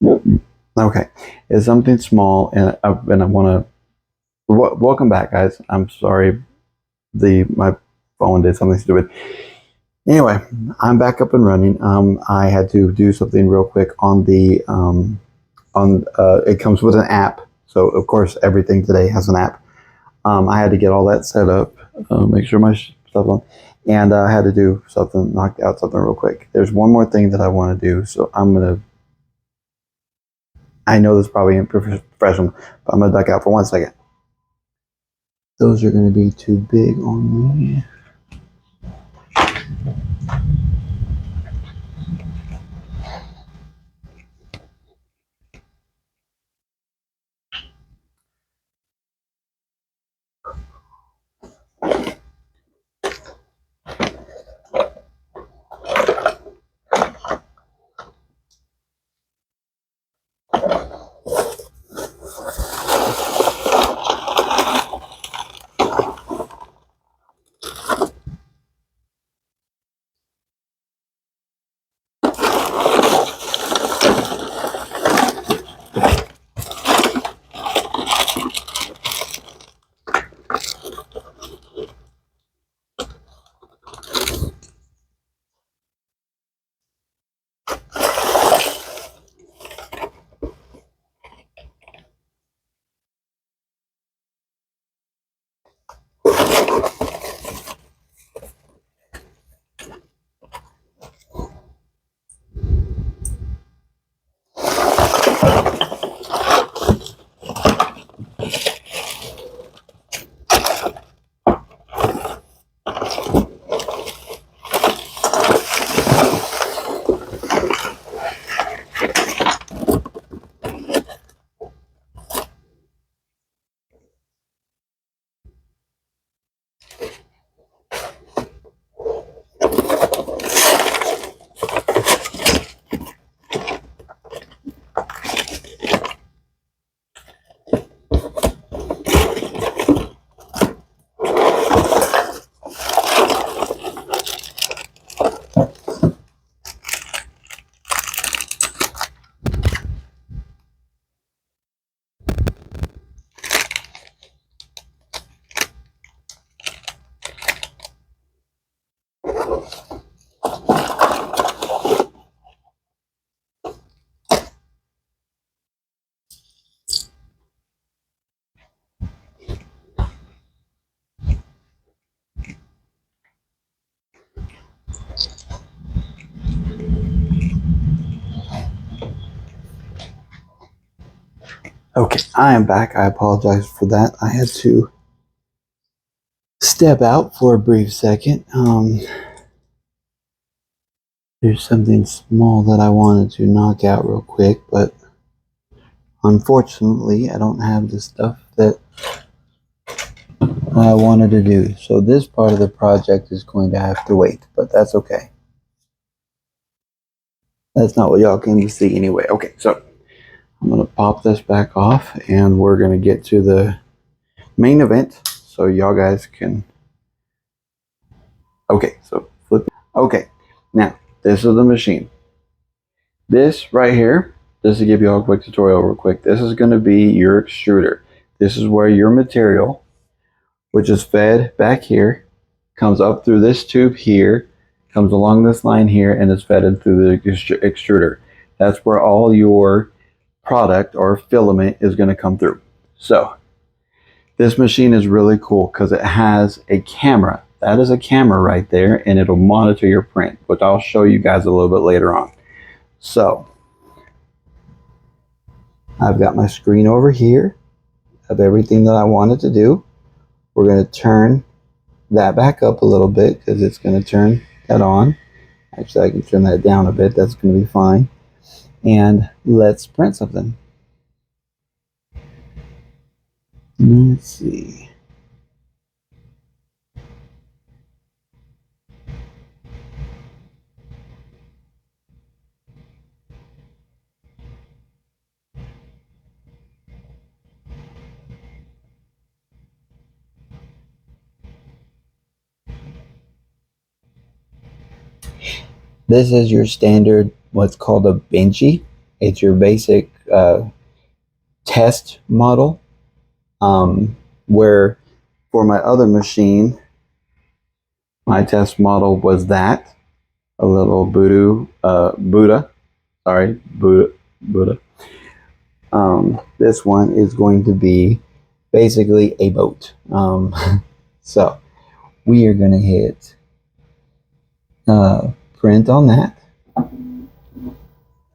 Okay, it's something small, and I want to welcome back, guys. I'm sorry, the my phone did something stupid. Anyway, I'm back up and running. I had to do something real quick on the it comes with an app, so of course everything today has an app. I had to get all that set up, make sure my stuff on, and I had to do something, knock out something real quick. There's one more thing that I want to do, so I'm gonna. I know this probably ain't professional, but I'm gonna duck out for 1 second. Those are gonna be too big on me. Okay, I am back. I apologize for that. I had to step out for a brief second. There's something small that I wanted to knock out real quick, but unfortunately, I don't have the stuff that I wanted to do. So this part of the project is going to have to wait, but that's okay. That's not what y'all came to see anyway. Okay, so I'm going to pop this back off, and we're going to get to the main event so y'all guys can. Okay, so flip it. Okay, now this is the machine. This right here, just to give you all a quick tutorial real quick, this is going to be your extruder. This is where your material, which is fed back here, comes up through this tube here, comes along this line here, and is fed in through the extruder. That's where all your product or filament is going to come through. So this machine is really cool because it has a camera. That is a camera right there, and it'll monitor your print, which I'll show you guys a little bit later on. So I've got my screen over here of everything that I wanted to do. We're going to turn that back up a little bit because it's going to turn that on. Actually, I can turn that down a bit. That's going to be fine. And let's print something. Let's see. This is your standard, what's called a Benchy. It's your basic test model, where for my other machine, my test model was that, a little Buddha. This one is going to be basically a boat. So we are going to hit print on that,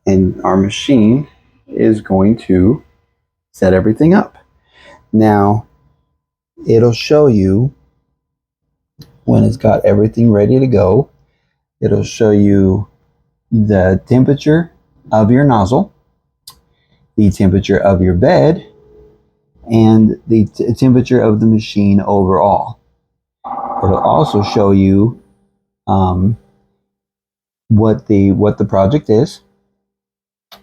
and our machine is going to set everything up. Now, it'll show you when it's got everything ready to go. It'll show you the temperature of your nozzle, the temperature of your bed, and the temperature of the machine overall. It'll also show you what the project is.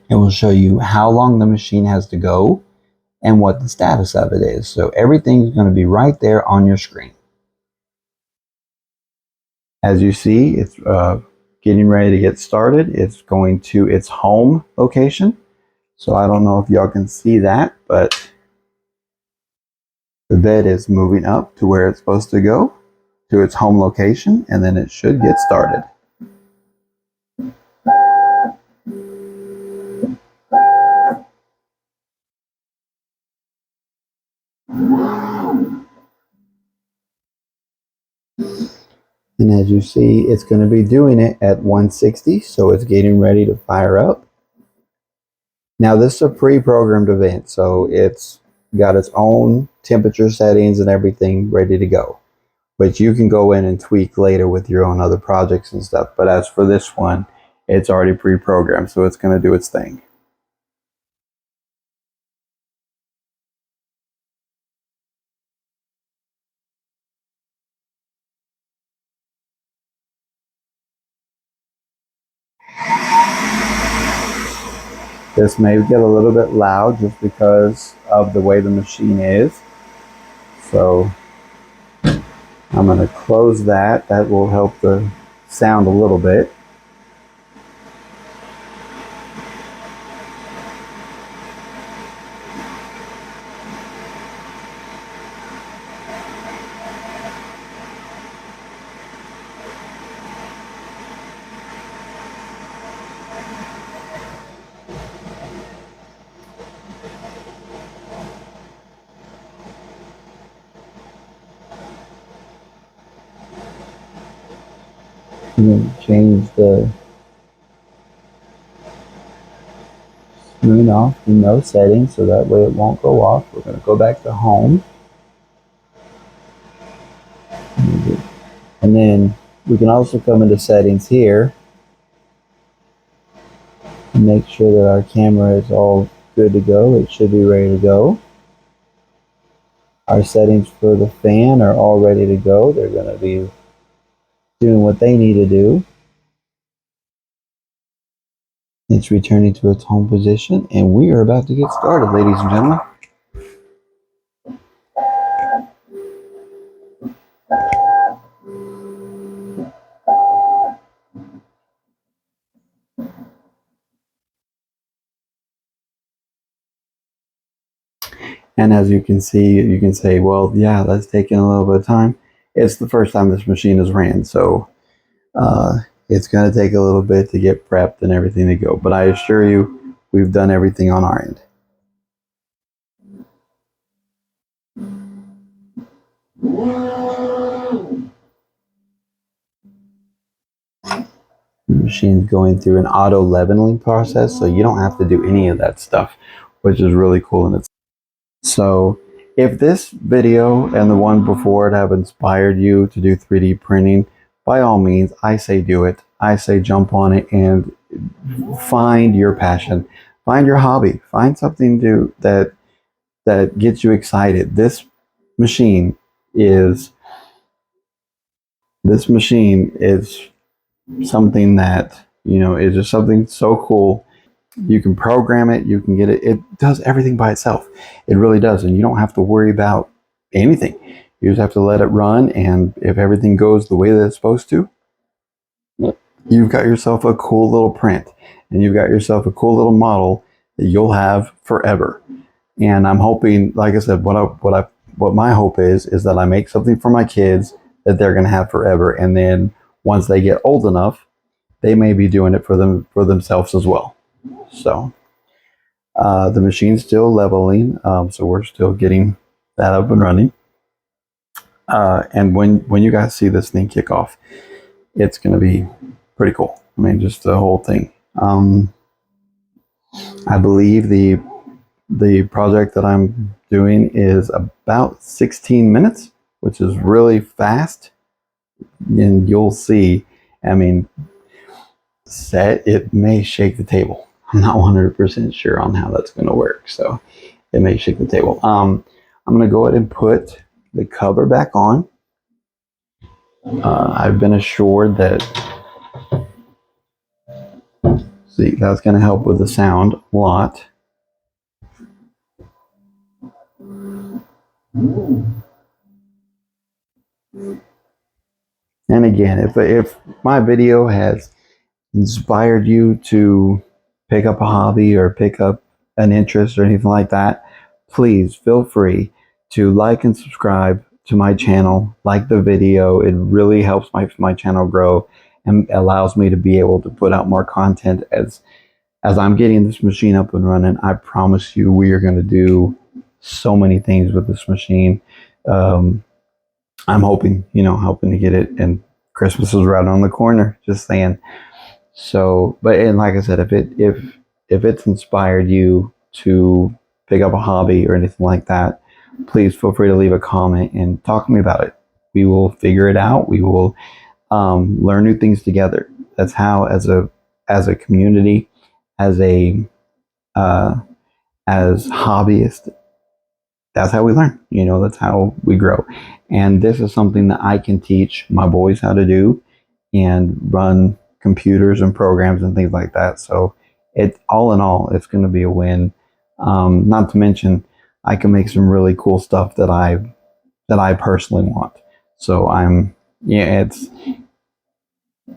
It will show you how long the machine has to go and what the status of it is. So everything is going to be right there on your screen. As you see, it's getting ready to get started. It's going to its home location. So I don't know if y'all can see that, but the bed is moving up to where it's supposed to go, to its home location, and then it should get started. And as you see, it's going to be doing it at 160, so it's getting ready to fire up. Now this is a pre-programmed event, so it's got its own temperature settings and everything ready to go. But you can go in and tweak later with your own other projects and stuff. But as for this one, it's already pre-programmed, so it's going to do its thing. This may get a little bit loud just because of the way the machine is. So I'm going to close that. That will help the sound a little bit. I'm going to change the screen off in no settings so that way it won't go off. We're going to go back to home. And then we can also come into settings here and make sure that our camera is all good to go. It should be ready to go. Our settings for the fan are all ready to go. They're going to be doing what they need to do. It's returning to its home position, and we are about to get started, ladies and gentlemen. And as you can see, you can say, well, yeah, that's taking a little bit of time. It's the first time this machine is ran, so it's going to take a little bit to get prepped and everything to go. But I assure you, we've done everything on our end. The machine's going through an auto leveling process, so you don't have to do any of that stuff, which is really cool in itself. So if this video and the one before it have inspired you to do 3D printing, by all means, I say do it. I say jump on it and find your passion, find your hobby, find something that gets you excited. This machine is something that, is just something so cool. You can program it, you can get it. It does everything by itself. It really does. And you don't have to worry about anything. You just have to let it run. And if everything goes the way that it's supposed to, you've got yourself a cool little print. and you've got yourself a cool little model that you'll have forever. And I'm hoping, like I said, what my hope is that I make something for my kids that they're going to have forever, and then once they get old enough, they may be doing it for themselves as well. So the machine's still leveling, so we're still getting that up and running. And when you guys see this thing kick off, it's going to be pretty cool. I mean, just the whole thing. I believe the project that I'm doing is about 16 minutes, which is really fast. And you'll see, I mean, it may shake the table. I'm not 100% sure on how that's going to work, so it may shake the table. I'm going to go ahead and put the cover back on. I've been assured that, see, that's going to help with the sound a lot. And again, if my video has inspired you to pick up a hobby or pick up an interest or anything like that, please feel free to like and subscribe to my channel, like the video. It really helps my channel grow and allows me to be able to put out more content as I'm getting this machine up and running. I promise you we are going to do so many things with this machine. I'm hoping to get it, and Christmas is right on the corner, just saying. So, and like I said, if it's inspired you to pick up a hobby or anything like that, please feel free to leave a comment and talk to me about it. We will figure it out. We will learn new things together. That's how, as a community, as hobbyists, that's how we learn. That's how we grow. And this is something that I can teach my boys how to do and run computers and programs and things like that. So all in all, it's going to be a win. Not to mention, I can make some really cool stuff that I personally want. So it's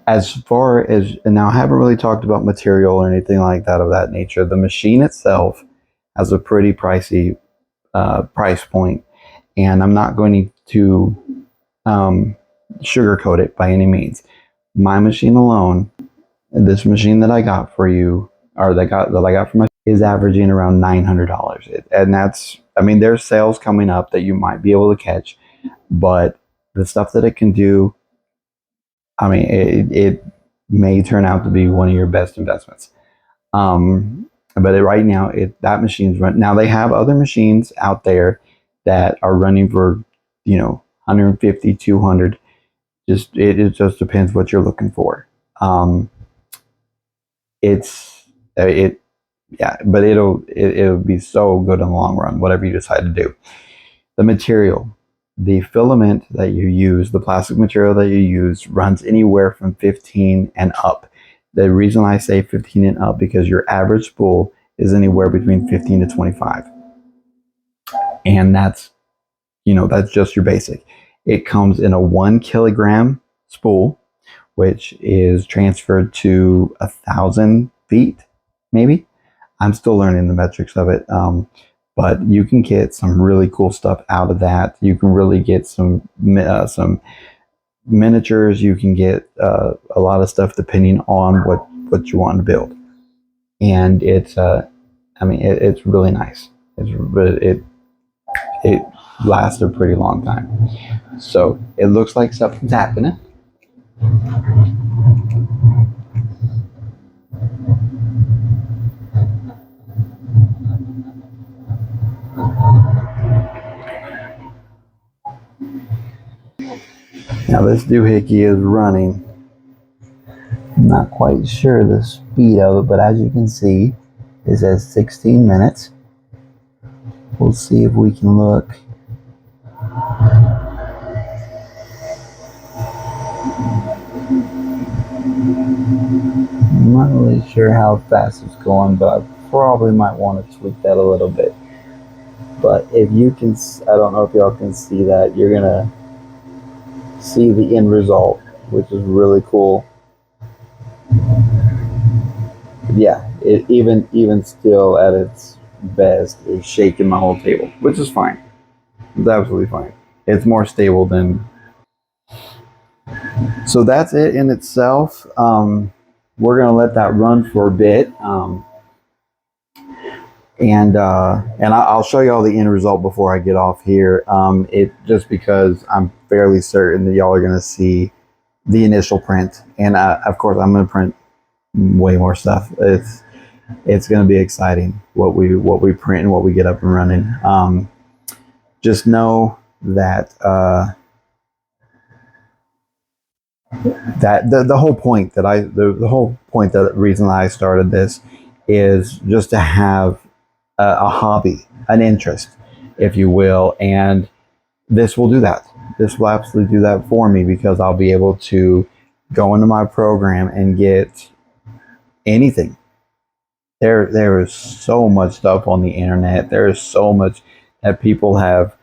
as far as, and now I haven't really talked about material or anything like that of that nature. The machine itself has a pretty pricey price point, and I'm not going to sugarcoat it by any means. My machine alone, this machine that I got for you, or that I got for my, is averaging around $900. And that's, I mean, there's sales coming up that you might be able to catch, but the stuff that it can do, I mean, it may turn out to be one of your best investments. But right now, that machine's run. Now they have other machines out there that are running for, 150, 200. It just depends what you're looking for. Yeah, but it'll be so good in the long run, whatever you decide to do. The material, the filament that you use, the plastic material that you use runs anywhere from 15 and up. The reason I say 15 and up, because your average spool is anywhere between 15 to 25. And that's just your basic. It comes in a 1 kilogram spool, which is transferred to 1,000 feet, maybe. I'm still learning the metrics of it. But you can get some really cool stuff out of that. You can really get some miniatures. You can get a lot of stuff depending on what you want to build. And it's really nice. It lasts a pretty long time. So it looks like something's happening. Now this doohickey is running. I'm not quite sure the speed of it, but as you can see, it says 16 minutes. We'll see if we can look. I'm not really sure how fast it's going, but I probably might want to tweak that a little bit. But if you can, I don't know if y'all can see that, you're gonna see the end result, which is really cool. Yeah, it even still at its best is shaking my whole table, which is fine. It's absolutely fine. It's more stable than. So that's it in itself. We're gonna let that run for a bit, and I'll show you all the end result before I get off here. It just because I'm fairly certain that y'all are gonna see the initial print, and of course I'm gonna print way more stuff. It's gonna be exciting what we print and what we get up and running. Just know that that the whole point that the whole point that the reason I started this is just to have a hobby, an interest, if you will, and this will do that. This will absolutely do that for me because I'll be able to go into my program and get anything. There is so much stuff on the internet. There is so much that people have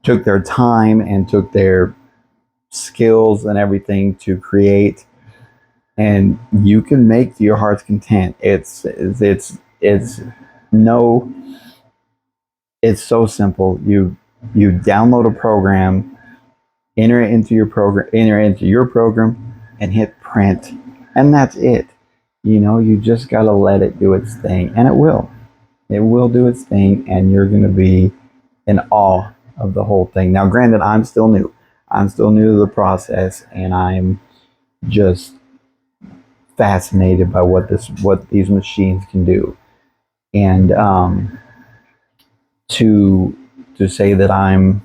took their time and took their skills and everything to create, and you can make to your heart's content. It's no, it's so simple. You download a program, enter it into your program, and hit print, and that's it. You just gotta let it do its thing, and it will do its thing, and you're gonna be in awe of the whole thing. Now, granted, I'm still new to the process, and I'm just fascinated by what these machines can do. And to say that I'm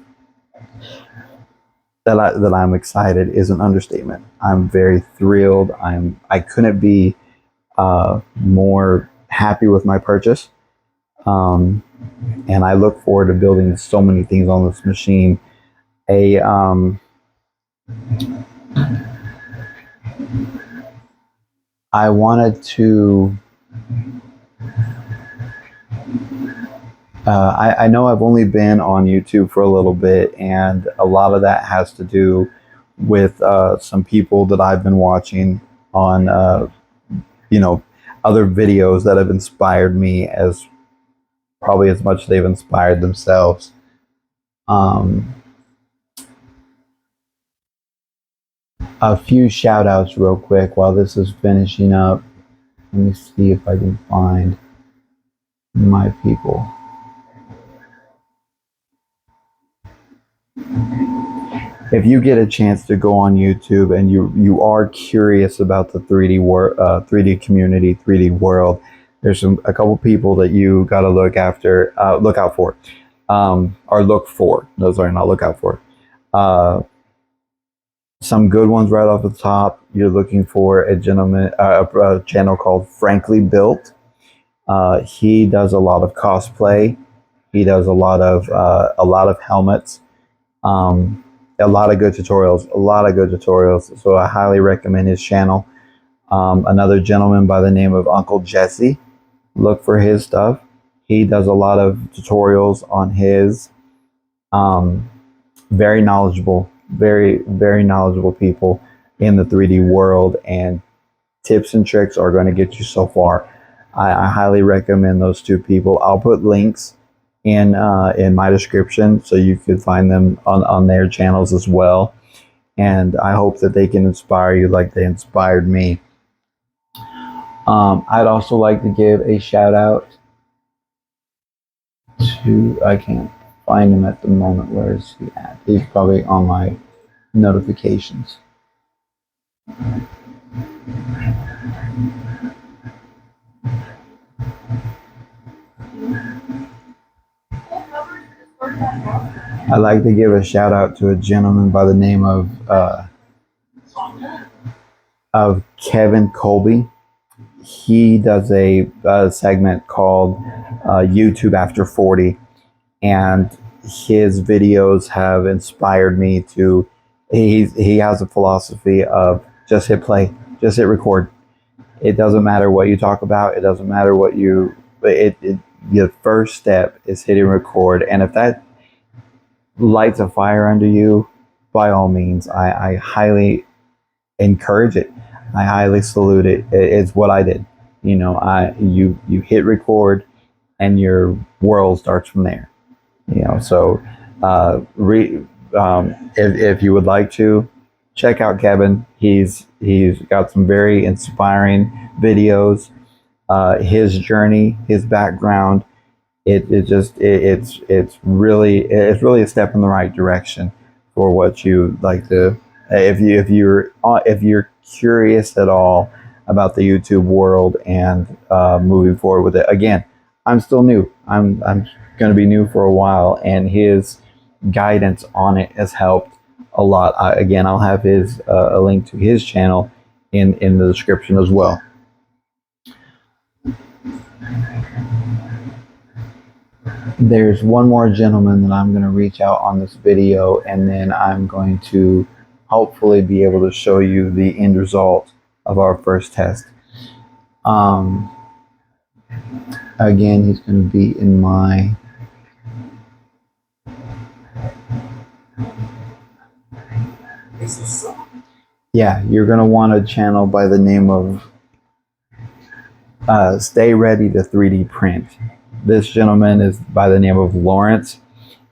excited is an understatement. I'm very thrilled. I couldn't be more happy with my purchase. Um, and I look forward to building so many things on this machine. A I wanted to. I know I've only been on YouTube for a little bit, and a lot of that has to do with some people that I've been watching on, you know, other videos that have inspired me as probably as much as they've inspired themselves. Um, a few shout outs, real quick, while this is finishing up. Let me see if I can find my people. If you get a chance to go on YouTube and you are curious about the 3D community, 3D world, there's a couple people that you got to look out for, or look for. No, sorry, not look out for. Uh, some good ones right off the top. You're looking for a channel called Frankly Built. He does a lot of cosplay. He does a lot of helmets. Um, a lot of good tutorials. A lot of good tutorials. So I highly recommend his channel. Another gentleman by the name of Uncle Jesse. Look for his stuff. He does a lot of tutorials on his. Um, Very knowledgeable, very knowledgeable people in the 3D world, and tips and tricks are going to get you so far. I highly recommend those two people. I'll put links in my description so you could find them on their channels as well. And I hope that they can inspire you like they inspired me. I'd also like to give a shout out to, I can't find him at the moment. Where is he at? He's probably on my notifications. I'd like to give a shout out to a gentleman by the name of Kevin Colby. He does a segment called YouTube After 40, and his videos have inspired me to. He has a philosophy of just hit play, just hit record. It doesn't matter what you talk about. It doesn't matter what you. The first step is hitting record, and if that lights a fire under you, by all means, I highly encourage it. I highly salute it. It's what I did. You hit record and your world starts from there. So uh, re, if you would like to check out Kevin, he's got some very inspiring videos. His journey, his background, it's really a step in the right direction for what you like to. If you're curious at all about the YouTube world and moving forward with it, again, I'm still new. I'm going to be new for a while, and his guidance on it has helped a lot. Again, I'll have his a link to his channel in the description as well. There's one more gentleman that I'm going to reach out on this video, and then I'm going to hopefully be able to show you the end result of our first test. Again, he's going to be in my you're going to want a channel by the name of Stay Ready to 3D Print. This gentleman is by the name of Lawrence,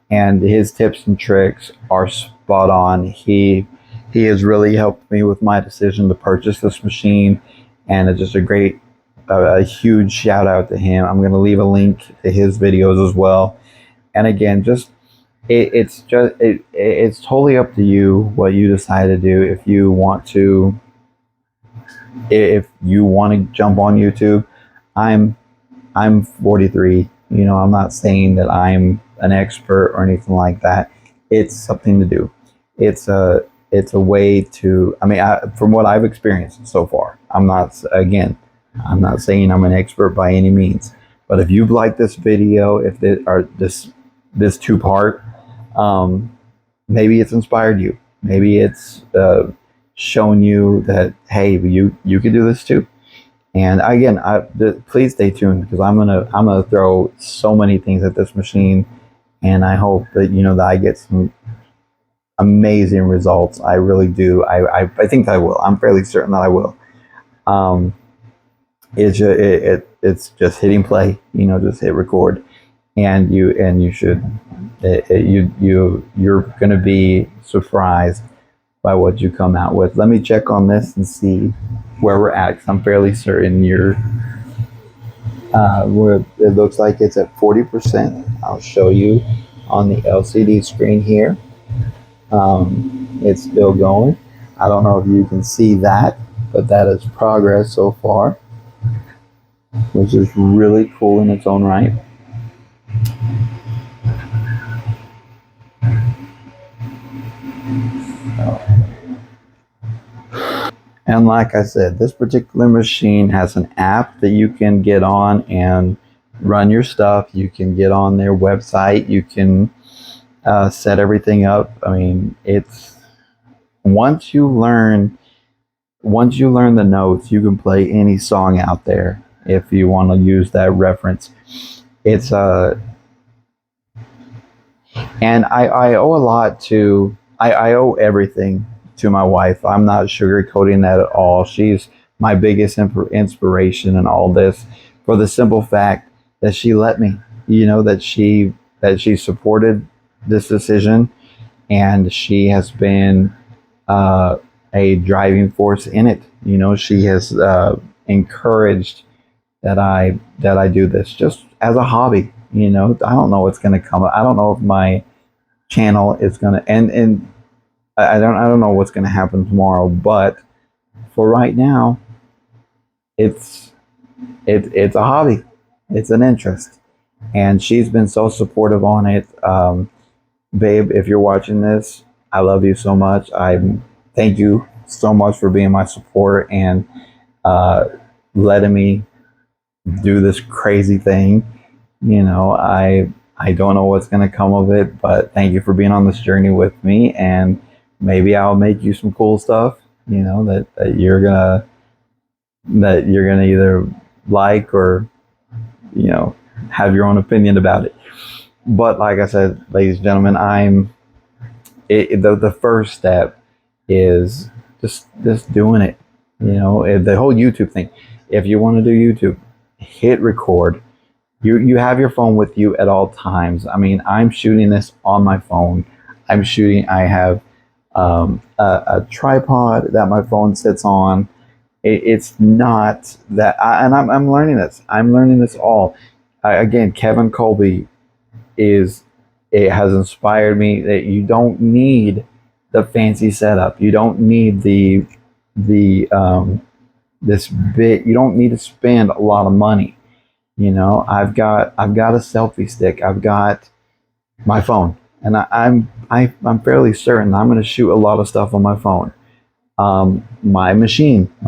and his tips and tricks are spot on. He has really helped me with my decision to purchase this machine, and it's just a huge shout out to him. I'm going to leave a link to his videos as well. And again, it's totally up to you what you decide to do. If you want to jump on YouTube, I'm 43. I'm not saying that I'm an expert or anything like that. It's something to do. It's a way to. I mean, from what I've experienced so far, I'm not saying I'm an expert by any means. But if you've liked this video, if it, or this two-part, maybe it's inspired you. Maybe it's shown you that, hey, you can do this too. And again, please stay tuned, because I'm gonna throw so many things at this machine, and I hope that that I get some amazing results. I really do. I think I will. I'm fairly certain that I will. It's just hitting play. Just hit record, and you should. You're gonna be surprised by what you come out with. Let me check on this and see where we're at, because I'm fairly certain it looks like it's at 40%. I'll show you on the LCD screen here. It's still going. I don't know if you can see that, but that is progress so far, which is really cool in its own right. And like I said, this particular machine has an app that you can get on and run your stuff. You can get on their website. You can set everything up. I mean, it's once you learn the notes, you can play any song out there if you want to use that reference. It's and I owe a lot to I owe everything to my wife. I'm not sugarcoating that at all. She's my biggest inspiration in all this, for the simple fact that she let me, that she supported this decision, and she has been a driving force in it. She has encouraged that I do this just as a hobby. I don't know what's going to come. I don't know if my channel is going to end, and I don't know what's going to happen tomorrow, but for right now, it's a hobby. It's an interest, and she's been so supportive on it. Babe, if you're watching this, I love you so much. I thank you so much for being my support and letting me do this crazy thing. I don't know what's going to come of it, but thank you for being on this journey with me, and maybe I'll make you some cool stuff, that you're gonna either like or, have your own opinion about it. But like I said, ladies and gentlemen, the first step is just doing it. The whole YouTube thing. if you want to do YouTube, hit record. You have your phone with you at all times. I mean, I'm shooting this on my phone. I have a tripod that my phone sits on. It's not that, and I'm learning this. I'm learning this all. Again, Kevin Colby it has inspired me that you don't need the fancy setup. You don't need the this bit. You don't need to spend a lot of money. I've got a selfie stick. I've got my phone, and I'm fairly certain I'm going to shoot a lot of stuff on my phone. My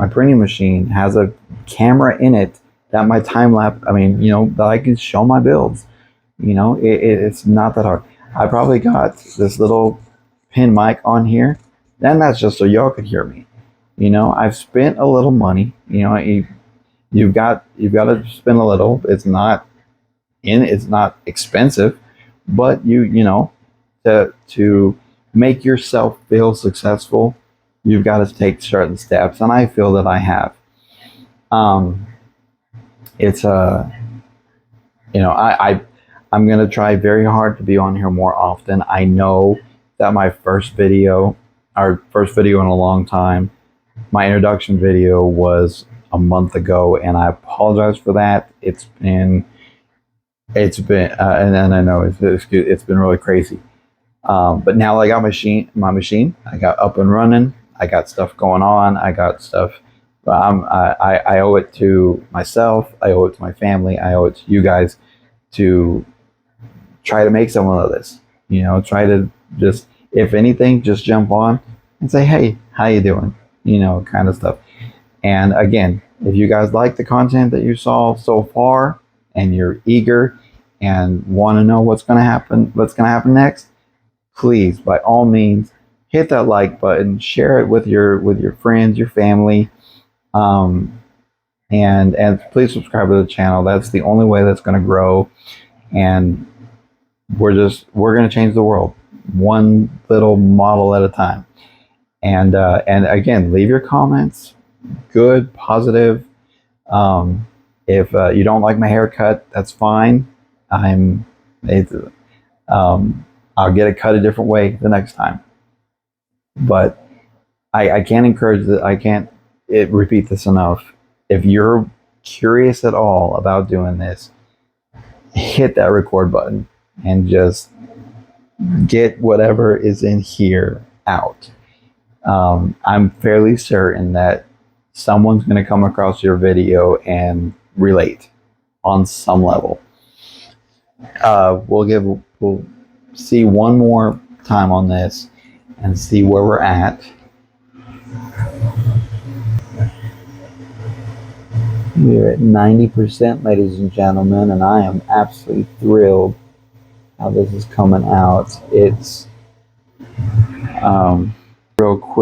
printing machine, has a camera in it that my time lapse. I mean, that I can show my builds. It's not that hard. I probably got this little pin mic on here, and that's just so y'all could hear me. I've spent a little money. You've got to spend a little. It's not expensive, but to make yourself feel successful, you've got to take certain steps, and I feel that I have. It's I'm gonna try very hard to be on here more often. I know that my first video, our first video in a long time, my introduction video was a month ago, and I apologize for that. And I know it's been really crazy. But now I got my machine. I got up and running. I got stuff going on. I got stuff. I owe it to myself. I owe it to my family. I owe it to you guys to try to make some of this. Try to just, if anything, just jump on and say, hey, how you doing? Kind of stuff. And again, if you guys like the content that you saw so far, and you're eager and want to know what's going to happen next, please, by all means, hit that like button, share it with your friends, your family, and please subscribe to the channel. That's the only way that's going to grow, and we're going to change the world one little model at a time. And again, leave your comments, good, positive. If you don't like my haircut, that's fine. I'll get it cut a different way the next time. But I can't encourage that. I can't repeat this enough. If you're curious at all about doing this, hit that record button and just get whatever is in here out. I'm fairly certain that someone's going to come across your video and relate on some level. We'll see one more time on this and see where we're at. We're at 90%, ladies and gentlemen, and I am absolutely thrilled how this is coming out. It's real quick.